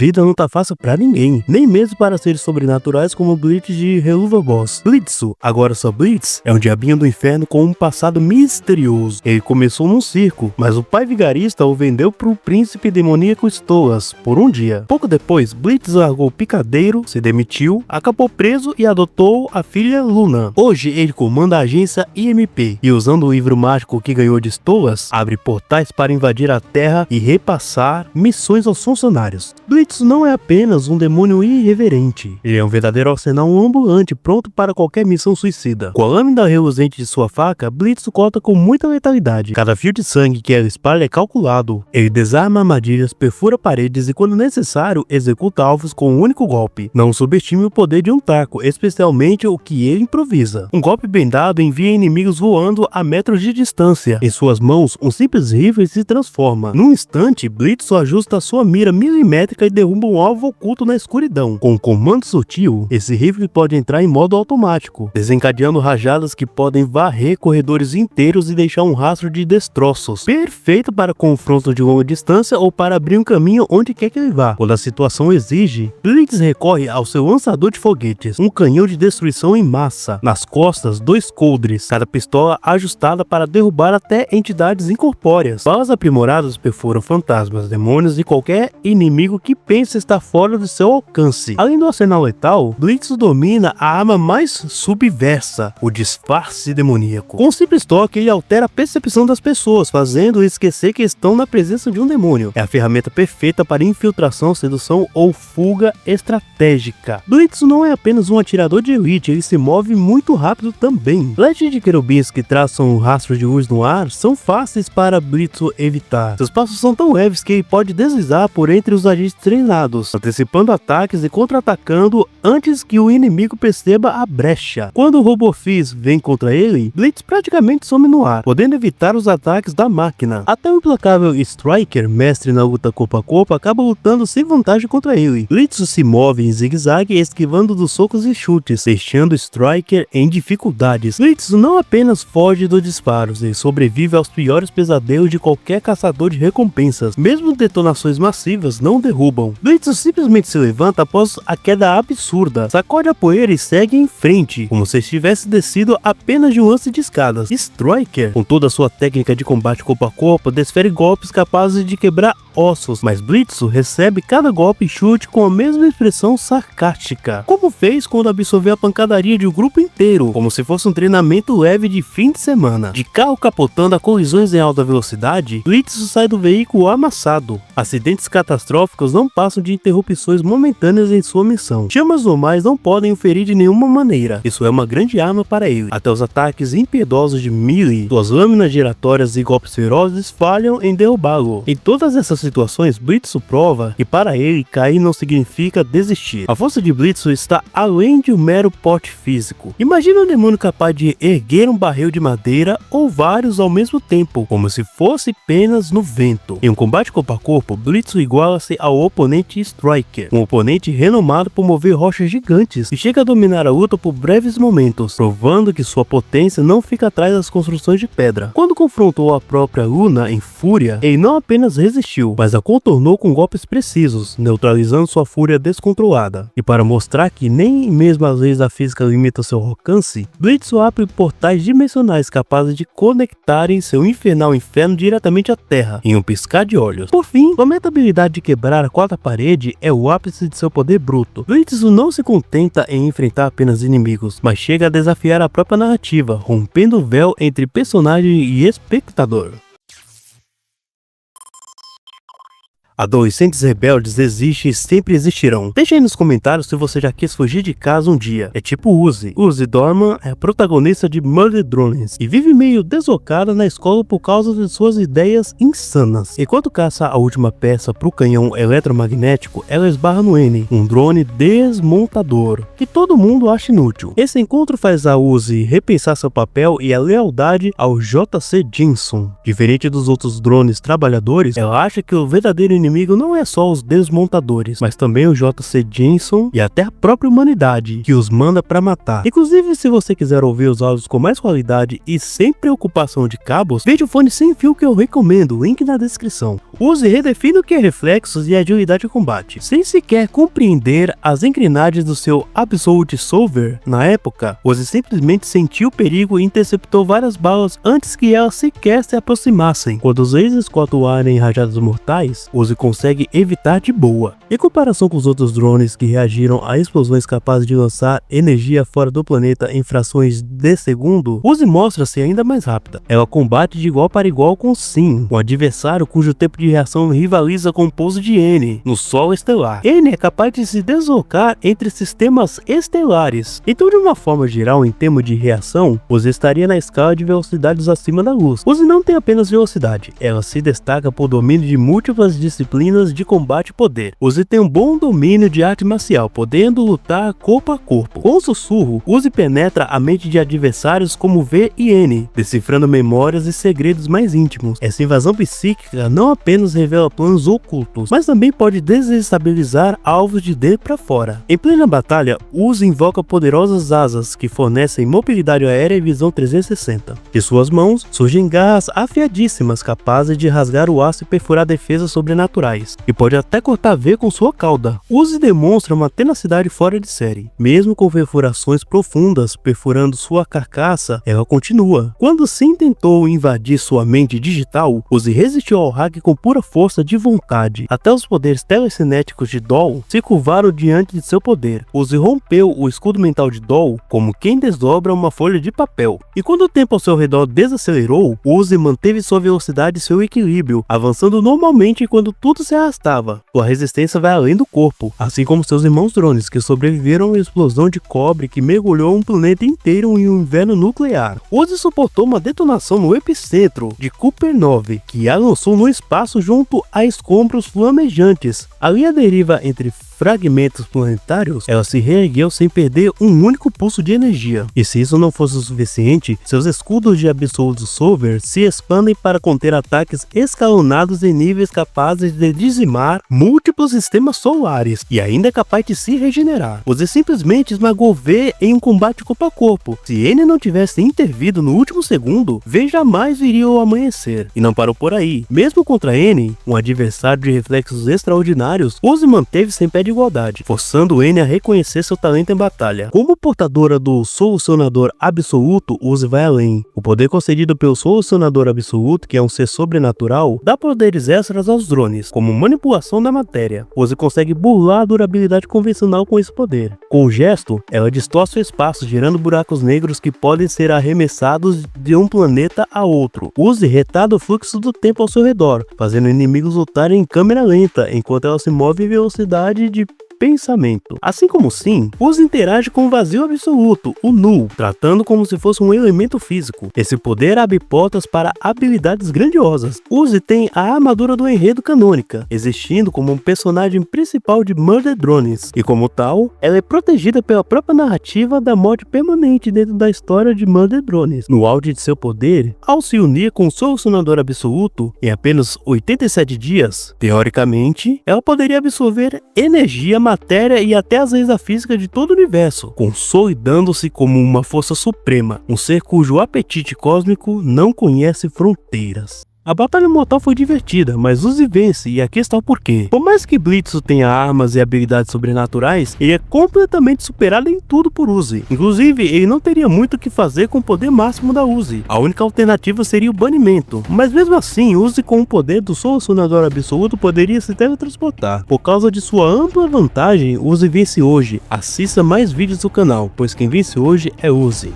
Vida não tá fácil pra ninguém, nem mesmo para seres sobrenaturais como o Blitz de Helluva Boss. Blitzo, agora só Blitz, é um diabinho do inferno com um passado misterioso. Ele começou num circo, mas o pai vigarista o vendeu pro príncipe demoníaco Stolas por um dia. Pouco depois, Blitz largou o picadeiro, se demitiu, acabou preso e adotou a filha Luna. Hoje ele comanda a agência IMP e, usando o livro mágico que ganhou de Stolas, abre portais para invadir a Terra e repassar missões aos funcionários. Blitz não é apenas um demônio irreverente, ele é um verdadeiro arsenal ambulante pronto para qualquer missão suicida. Com a lâmina reluzente de sua faca, Blitz corta com muita letalidade. Cada fio de sangue que ela espalha é calculado. Ele desarma armadilhas, perfura paredes e, quando necessário, executa alvos com um único golpe. Não subestime o poder de um taco, especialmente o que ele improvisa. Um golpe bem dado envia inimigos voando a metros de distância. Em suas mãos, um simples rifle se transforma. Num instante, Blitz só ajusta sua mira milimétrica e derruba um alvo oculto na escuridão. Com um comando sutil, esse rifle pode entrar em modo automático, desencadeando rajadas que podem varrer corredores inteiros e deixar um rastro de destroços. Perfeito para confrontos de longa distância ou para abrir um caminho onde quer que ele vá. Quando a situação exige, Blitz recorre ao seu lançador de foguetes, um canhão de destruição em massa. Nas costas, 2 coldres, cada pistola ajustada para derrubar até entidades incorpóreas. Balas aprimoradas perfuram fantasmas, demônios e qualquer inimigo que pense estar fora do seu alcance. Além do arsenal letal, Blitz domina a arma mais subversa, o disfarce demoníaco. Com um simples toque, ele altera a percepção das pessoas, fazendo esquecer que estão na presença de um demônio. É a ferramenta perfeita para infiltração, sedução ou fuga estratégica. Blitz não é apenas um atirador de elite, ele se move muito rápido também. Fleches de querubins que traçam rastros de luz no ar são fáceis para Blitz evitar. Seus passos são tão leves que ele pode deslizar por entre os agentes treinados, antecipando ataques e contra-atacando antes que o inimigo perceba a brecha. Quando o Robofizz vem contra ele, Blitz praticamente some no ar, podendo evitar os ataques da máquina. Até o implacável Striker, mestre na luta corpo a corpo, acaba lutando sem vantagem contra ele. Blitz se move em zigue-zague, esquivando dos socos e chutes, deixando Striker em dificuldades. Blitz não apenas foge dos disparos, ele sobrevive aos piores pesadelos de qualquer caçador de recompensas. Mesmo detonações massivas não derrubam. Blitz simplesmente se levanta após a queda absurda, sacode a poeira e segue em frente, como se estivesse descido apenas de um lance de escadas. Striker, com toda a sua técnica de combate corpo a corpo, desfere golpes capazes de quebrar ossos, mas Blitz recebe cada golpe e chute com a mesma expressão sarcástica, como fez quando absorveu a pancadaria de um grupo inteiro, como se fosse um treinamento leve de fim de semana. De carro capotando a colisões em alta velocidade, Blitz sai do veículo amassado. Acidentes catastróficos não passam de interrupções momentâneas em sua missão. Chamas normais não podem o ferir de nenhuma maneira. Isso é uma grande arma para ele. Até os ataques impiedosos de melee, suas lâminas giratórias e golpes ferozes falham em derrubá-lo. Em todas essas situações, Blitz prova que para ele cair não significa desistir. A força de Blitz está além de um mero porte físico. Imagina um demônio capaz de erguer um barril de madeira ou vários ao mesmo tempo, como se fosse penas no vento. Em um combate corpo a corpo, Blitz iguala-se ao oponente Striker, um oponente renomado por mover rochas gigantes, e chega a dominar a luta por breves momentos, provando que sua potência não fica atrás das construções de pedra. Quando confrontou a própria Luna em fúria, ele não apenas resistiu, mas a contornou com golpes precisos, neutralizando sua fúria descontrolada. E para mostrar que nem mesmo as leis da física limitam seu alcance, Blitz abre portais dimensionais capazes de conectarem seu infernal inferno diretamente à Terra, em um piscar de olhos. Por fim, sua habilidade de quebrar a quarta parede é o ápice de seu poder bruto. Blitz não se contenta em enfrentar apenas inimigos, mas chega a desafiar a própria narrativa, rompendo o véu entre personagem e espectador. Adolescentes rebeldes existem e sempre existirão. Deixe aí nos comentários se você já quis fugir de casa um dia. É tipo Uzi. Uzi Dorman é a protagonista de Murder Drones e vive meio deslocada na escola por causa de suas ideias insanas. Enquanto caça a última peça pro canhão eletromagnético, ela esbarra no N, um drone desmontador, que todo mundo acha inútil. Esse encontro faz a Uzi repensar seu papel e a lealdade ao JC Jameson. Diferente dos outros drones trabalhadores, ela acha que o verdadeiro inimigo inimigo não é só os desmontadores, mas também o JC Jameson e até a própria humanidade, que os manda pra matar. Inclusive, se você quiser ouvir os áudios com mais qualidade e sem preocupação de cabos, veja o fone sem fio que eu recomendo, link na descrição. Use e redefina o que é reflexos e agilidade de combate. Sem sequer compreender as engrenagens do seu Absolute Solver, na época, Uzi simplesmente sentiu o perigo e interceptou várias balas antes que elas sequer se aproximassem. Quando os lasers coatuarem em rajadas mortais, Uzi consegue evitar de boa. Em comparação com os outros drones que reagiram a explosões capazes de lançar energia fora do planeta em frações de segundo, Uzi mostra-se ainda mais rápida. Ela combate de igual para igual com Sim, um adversário cujo tempo de reação rivaliza com o pouso de N no Sol estelar. N é capaz de se deslocar entre sistemas estelares. Então, de uma forma geral, em termos de reação, Uzi estaria na escala de velocidades acima da luz. Uzi não tem apenas velocidade, ela se destaca por domínio de múltiplas disciplinas de combate e poder. Uzi tem um bom domínio de arte marcial, podendo lutar corpo a corpo. Com o sussurro, Uzi penetra a mente de adversários como V e N, decifrando memórias e segredos mais íntimos. Essa invasão psíquica não apenas revela planos ocultos, mas também pode desestabilizar alvos de dentro para fora. Em plena batalha, Uzi invoca poderosas asas que fornecem mobilidade aérea e visão 360. De suas mãos surgem garras afiadíssimas capazes de rasgar o aço e perfurar defesas sobrenaturais, e pode até cortar V com sua cauda. Uzi demonstra uma tenacidade fora de série. Mesmo com perfurações profundas perfurando sua carcaça, ela continua. Quando Sim tentou invadir sua mente digital, Uzi resistiu ao hack com pura força de vontade. Até os poderes telecinéticos de Doll se curvaram diante de seu poder. Uzi rompeu o escudo mental de Doll como quem desdobra uma folha de papel. E quando o tempo ao seu redor desacelerou, Uzi manteve sua velocidade e seu equilíbrio, avançando normalmente quando tudo se arrastava. Sua resistência vai além do corpo, assim como seus irmãos drones, que sobreviveram a uma explosão de cobre que mergulhou um planeta inteiro em um inverno nuclear. Uzi suportou uma detonação no epicentro de Cooper 9, que a lançou no espaço junto a escombros flamejantes. Ali à deriva entre fragmentos planetários, ela se reergueu sem perder um único pulso de energia. E se isso não fosse o suficiente, seus escudos de Absolute Solver se expandem para conter ataques escalonados em níveis capazes de dizimar múltiplos sistemas solares, e ainda é capaz de se regenerar. Uzi simplesmente esmagou V em um combate corpo a corpo. Se N não tivesse intervido no último segundo, V jamais viria ao amanhecer. E não parou por aí. Mesmo contra N, um adversário de reflexos extraordinários, Uzi manteve sem pé de igualdade, forçando N a reconhecer seu talento em batalha. Como portadora do Solucionador Absoluto, Uzi vai além. O poder concedido pelo Solucionador Absoluto, que é um ser sobrenatural, dá poderes extras aos drones, como manipulação da matéria. Uzi consegue burlar a durabilidade convencional com esse poder. Com o gesto, ela distorce o espaço, gerando buracos negros que podem ser arremessados de um planeta a outro. Uzi retarda o fluxo do tempo ao seu redor, fazendo inimigos lutarem em câmera lenta, enquanto ela se move em velocidade de pensamento. Assim como Sim, Uzi interage com o vazio absoluto, o null, tratando como se fosse um elemento físico. Esse poder abre portas para habilidades grandiosas. Uzi tem a armadura do enredo canônica, existindo como um personagem principal de Murder Drones, e como tal, ela é protegida pela própria narrativa da morte permanente dentro da história de Murder Drones. No auge de seu poder, ao se unir com o Solucionador Absoluto, em apenas 87 dias, teoricamente, ela poderia absorver energia, matéria e até as leis da física de todo o universo, consolidando-se como uma força suprema, um ser cujo apetite cósmico não conhece fronteiras. A batalha mortal foi divertida, mas Uzi vence, e aqui está o porquê. Por mais que Blitzo tenha armas e habilidades sobrenaturais, ele é completamente superado em tudo por Uzi. Inclusive, ele não teria muito o que fazer com o poder máximo da Uzi. A única alternativa seria o banimento. Mas mesmo assim, Uzi com o poder do Solucionador Absoluto poderia se teletransportar. Por causa de sua ampla vantagem, Uzi vence hoje. Assista mais vídeos do canal, pois quem vence hoje é Uzi.